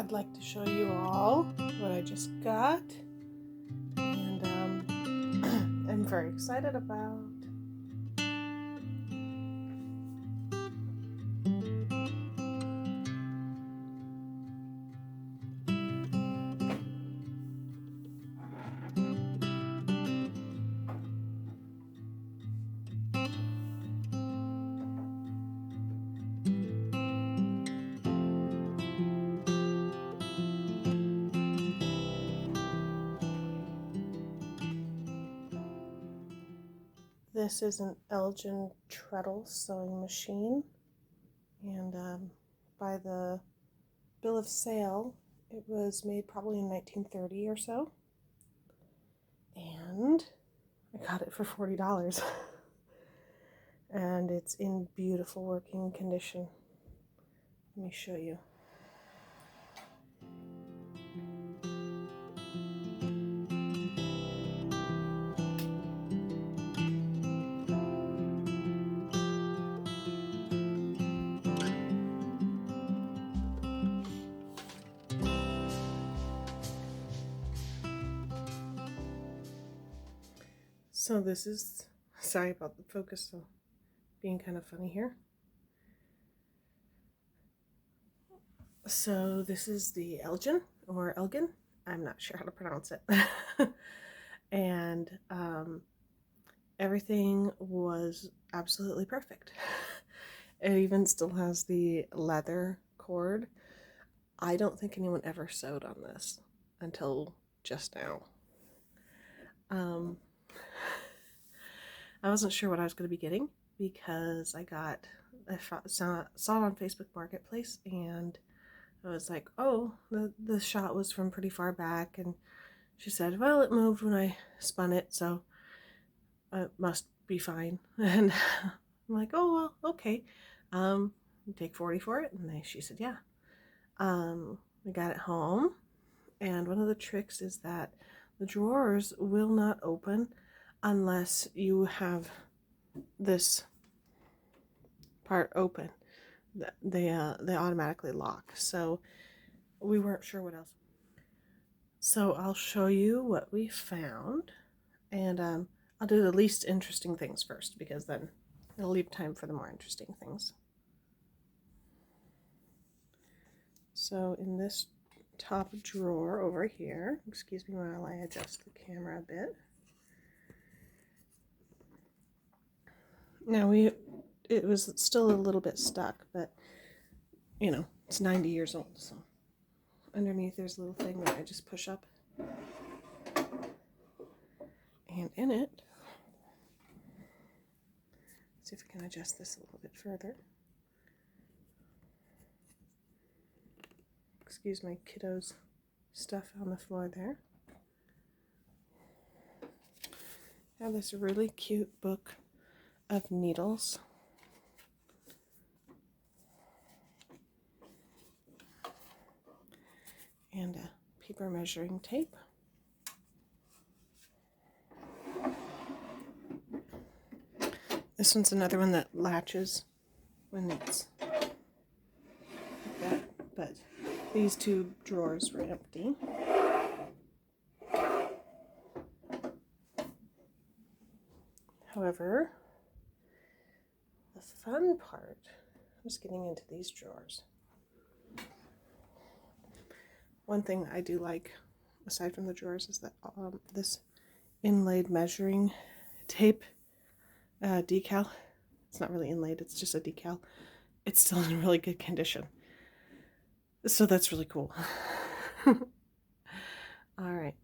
I'd like to show you all what I just got, and I'm very excited about. This is an Elgin Treadle sewing machine, and by the bill of sale, it was made probably in 1930 or so, and I got it for $40, and it's in beautiful working condition. Let me show you. So this is, sorry about the focus being kind of funny here. So this is the Elgin, or Elgin, I'm not sure how to pronounce it. And everything was absolutely perfect. It even still has the leather cord. I don't think anyone ever sewed on this until just now. I wasn't sure what I was going to be getting because I saw it on Facebook Marketplace, and I was like, oh, the shot was from pretty far back, and she said, well, it moved when I spun it, so it must be fine. And I'm like, oh, well, okay. You take 40 for it? And she said, yeah. We got it home, and one of the tricks is that the drawers will not open unless you have this part open. They automatically lock. So we weren't sure what else. So I'll show you what we found, and I'll do the least interesting things first, because then it'll leave time for the more interesting things. So in this top drawer over here, excuse me while I adjust the camera a bit. Now it was still a little bit stuck, but you know, it's 90 years old, so underneath there's a little thing that I just push up, and in it, let's see if I can adjust this a little bit further. Excuse my kiddos' stuff on the floor there. I have this really cute book of needles. And a paper measuring tape. This one's another one that latches when it's like that, but these two drawers were empty. However, the fun part was getting into these drawers. One thing that I do like, aside from the drawers, is that this inlaid measuring tape decal, it's not really inlaid, it's just a decal. It's still in really good condition. So that's really cool. All right,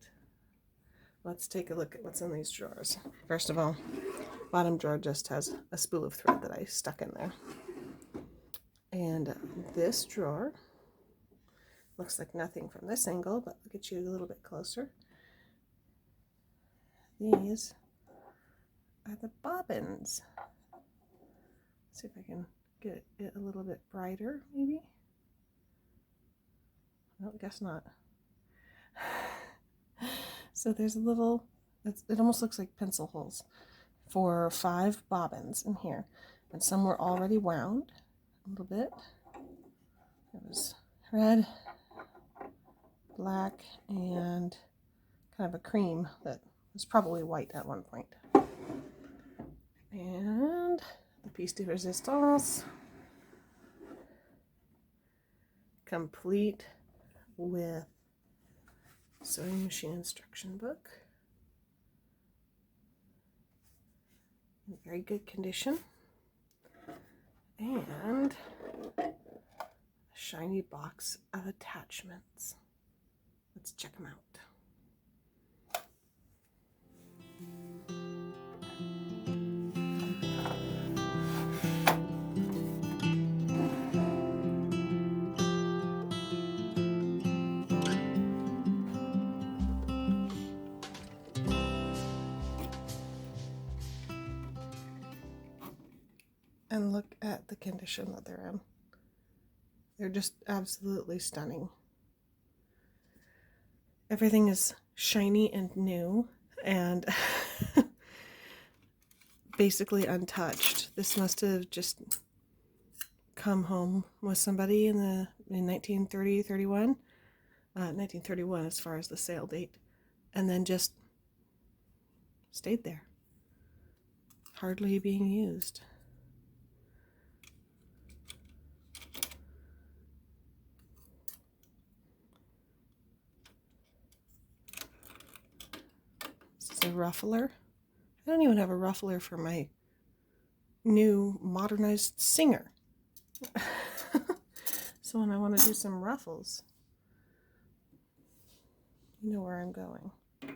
let's take a look at what's in these drawers. First of all, bottom drawer just has a spool of thread that I stuck in there. And this drawer looks like nothing from this angle, but look at you a little bit closer. These are the bobbins. Let's see if I can get it a little bit brighter, maybe. No, guess not. So there's a little, it almost looks like pencil holes for 5 bobbins in here. And some were already wound a little bit. It was red, black and kind of a cream that was probably white at one point. And the piece de resistance, complete with sewing machine instruction book. In very good condition. And a shiny box of attachments. Let's check them out. And look at the condition that they're in. They're just absolutely stunning. Everything is shiny and new and basically untouched. This must have just come home with somebody in 1931 as far as the sale date, and then just stayed there, hardly being used. This is a ruffler. I don't even have a ruffler for my new modernized Singer. So when I want to do some ruffles, you know where I'm going. A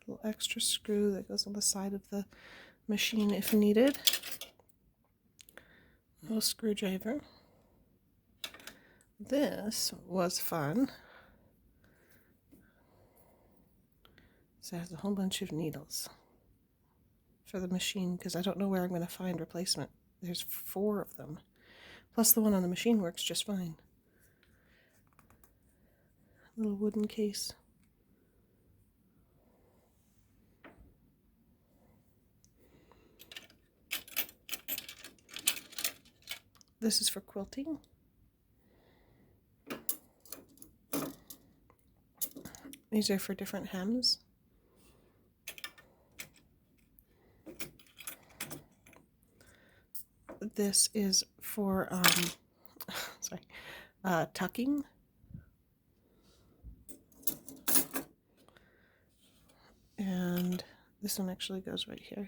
little extra screw that goes on the side of the machine if needed. A little screwdriver. This was fun. So it has a whole bunch of needles for the machine because I don't know where I'm going to find replacement. There's 4 of them. Plus the one on the machine works just fine. Little wooden case. This is for quilting. These are for different hems. This is for tucking. And this one actually goes right here.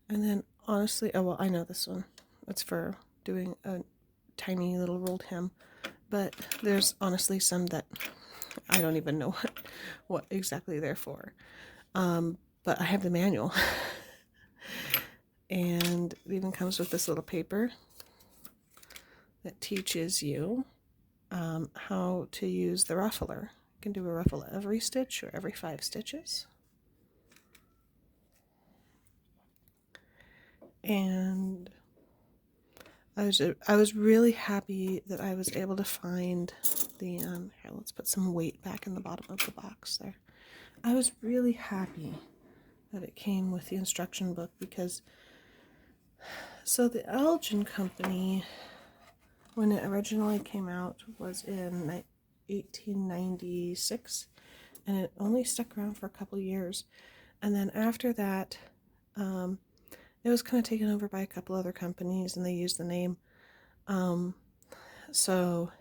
And then honestly, oh well, I know this one. It's for doing a tiny little rolled hem. But there's honestly some that I don't even know what exactly they're for. But I have the manual. And it even comes with this little paper that teaches you how to use the ruffler. You can do a ruffle every stitch or every 5 stitches. And I was really happy that I was able to find the, here, let's put some weight back in the bottom of the box there. I was really happy that it came with the instruction book because, so the Elgin company, when it originally came out, was in 1896, and it only stuck around for a couple years. And then after that, it was kind of taken over by a couple other companies, and they used the name. So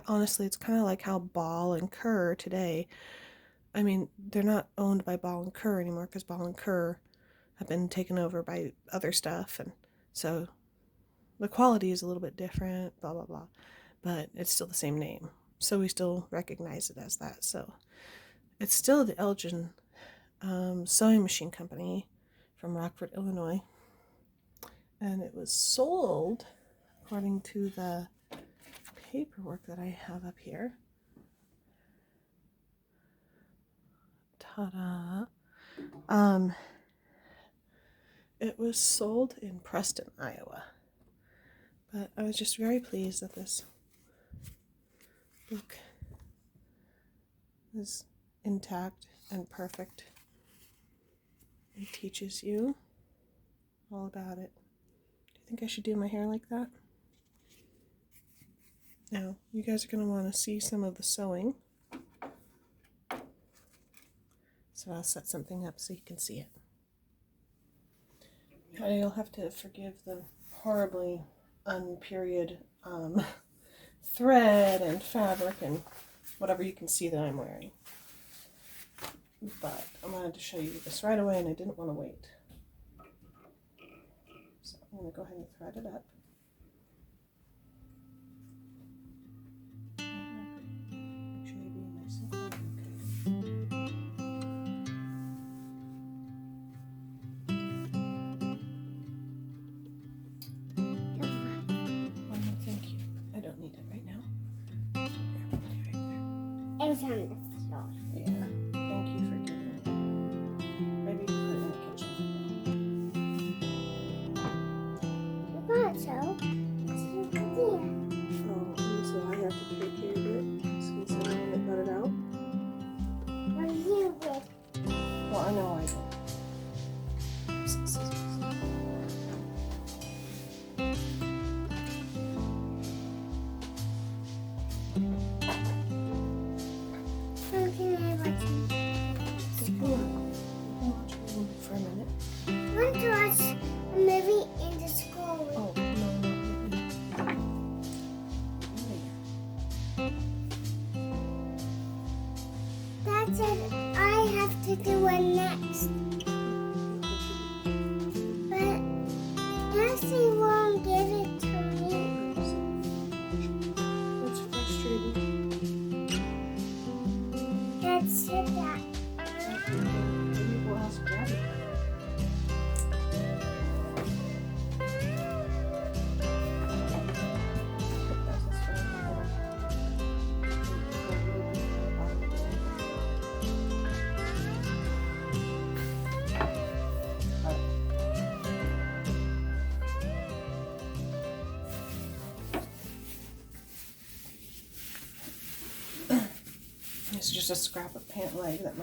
honestly, it's kind of like how Ball and Kerr today. I mean, they're not owned by Ball and Kerr anymore because Ball and Kerr have been taken over by other stuff, and so the quality is a little bit different, blah blah blah, but it's still the same name, so we still recognize it as that. So it's still the Elgin sewing machine company from Rockford, Illinois. And it was sold, according to the paperwork that I have up here. Ta-da! It was sold in Preston, Iowa. But I was just very pleased that this book is intact and perfect. It teaches you all about it. Do you think I should do my hair like that? Now, you guys are going to want to see some of the sewing. So I'll set something up so you can see it. You'll have to forgive the horribly unperiod thread and fabric and whatever you can see that I'm wearing. But I wanted to show you this right away and I didn't want to wait. So I'm going to go ahead and thread it up. Make sure you're being nice and quiet, okay? Oh, thank you. I don't need it right now. Here, put it right there. It was on the floor. Yeah. Thank you for giving it. Maybe you can put it in the kitchen. I thought so. Oh, and so I have to take care of it since I want to cut it out. Well, you did. Well, I know I did. Some scissors. Something I watch. Come on. You can watch a movie for a minute. I want to watch a movie in the school. Oh, no. That's it. I have to do it next. But Nancy won't give it to me. That's frustrating. That's it. Maybe we'll ask Daddy. It's just a scrap of pant leg that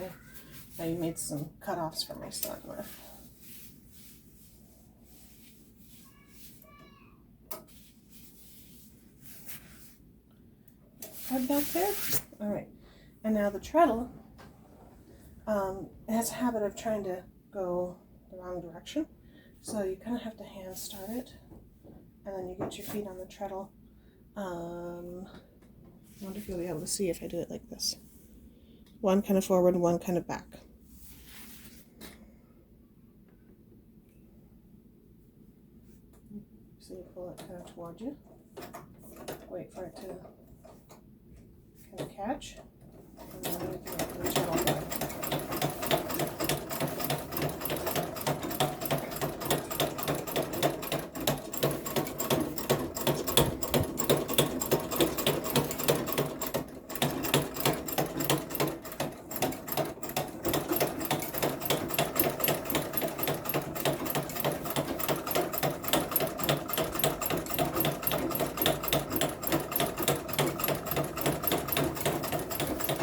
I made some cutoffs for my son with. Head back there. All right, and now the treadle it has a habit of trying to go the wrong direction, so you kind of have to hand start it, and then you get your feet on the treadle. I wonder if you'll be able to see if I do it like this. One kind of forward, one kind of back. So you pull it kind of towards you. Wait for it to kind of catch. And then you can open the treadle.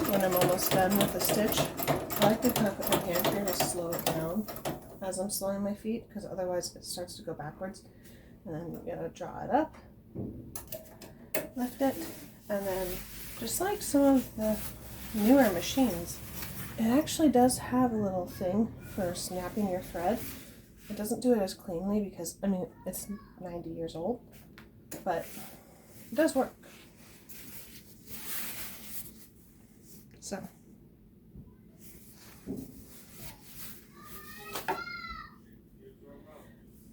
When I'm almost done with the stitch, I like to kind of put my hand here to slow it down as I'm slowing my feet, because otherwise it starts to go backwards. And then you gotta draw it up, lift it, and then just like some of the newer machines, it actually does have a little thing for snapping your thread. It doesn't do it as cleanly because, I mean, it's 90 years old, but it does work.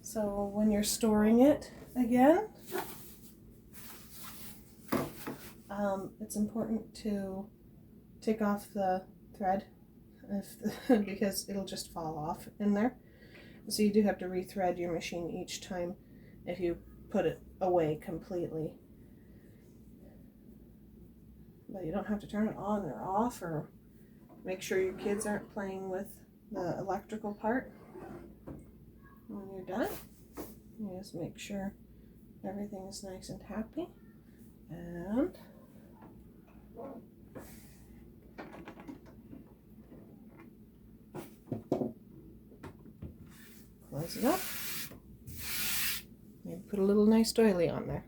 So when you're storing it again, it's important to take off the thread because it'll just fall off in there. So you do have to rethread your machine each time if you put it away completely. But you don't have to turn it on or off, or make sure your kids aren't playing with the electrical part. When you're done, you just make sure everything is nice and happy. And Close it up. Maybe put a little nice doily on there.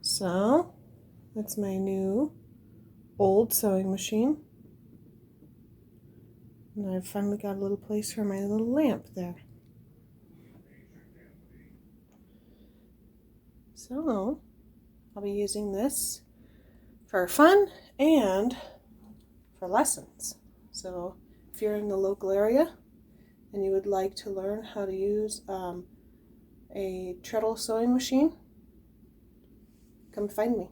So that's my new old sewing machine. And I've finally got a little place for my little lamp there. So I'll be using this for fun and for lessons. So if you're in the local area and you would like to learn how to use a Treadle sewing machine, come find me.